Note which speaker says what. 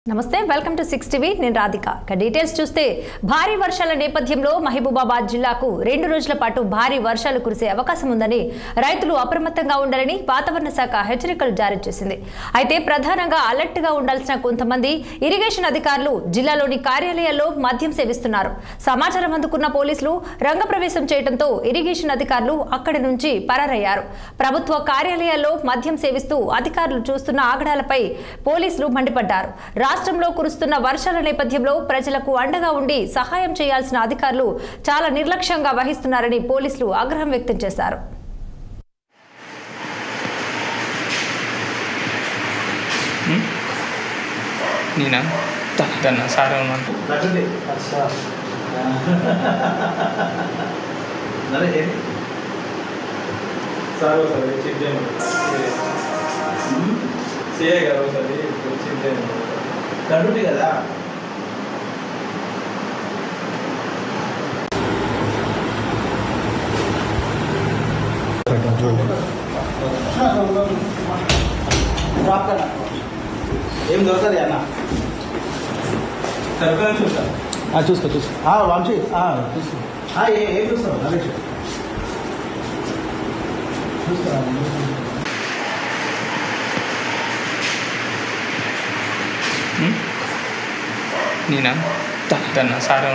Speaker 1: నమస్తే welcome to 6 TV నేను Radhika details చూస్తే భారీ వర్షాల నేపథ్యంలో మహబూబాబాద్ జిల్లాకు 2 రోజుల పాటు భారీ వర్షాలు కురిసే అవకాశం ఉందని రైతులు అప్రమత్తంగా ఉండాలని వాతావరణ శాఖ హెచ్చరికలు జారీ చేసింది. అయితే ప్రధానంగా అలర్ట్ గా ఉండాల్సిన కొంతమంది ఇరిగేషన్ అధికారులు జిల్లాలోని కార్యాలయాల్లో మద్యం సేవిస్తున్నారు. సమాచారం అందుకున్న పోలీసులు రంగప్రవేశం చేయడంతో ఇరిగేషన్ అధికారులు అక్కడి నుంచి పరారయ్యారు. ప్రభుత్వ కార్యాలయాల్లో మద్యం సేవిస్తూ అధికారులు చూస్తున్న ఆగడాలపై పోలీసులు మండిపడ్డారు. రాష్ట్రంలో కురుస్తున్న వర్షాల నేపథ్యంలో ప్రజలకు అండగా ఉండి సహాయం చేయాల్సిన అధికారులు చాలా నిర్లక్ష్యంగా వహిస్తున్నారని పోలీసులు ఆగ్రహం వ్యక్తం చేశారు.
Speaker 2: కడుపు కదా ఏం దొరకదు అన్న సరిపోయిన చూస్తా వంశీ చూసుకో ఏం చూస్తావు నరేష్ చూస్తా
Speaker 3: నేనా తన సార్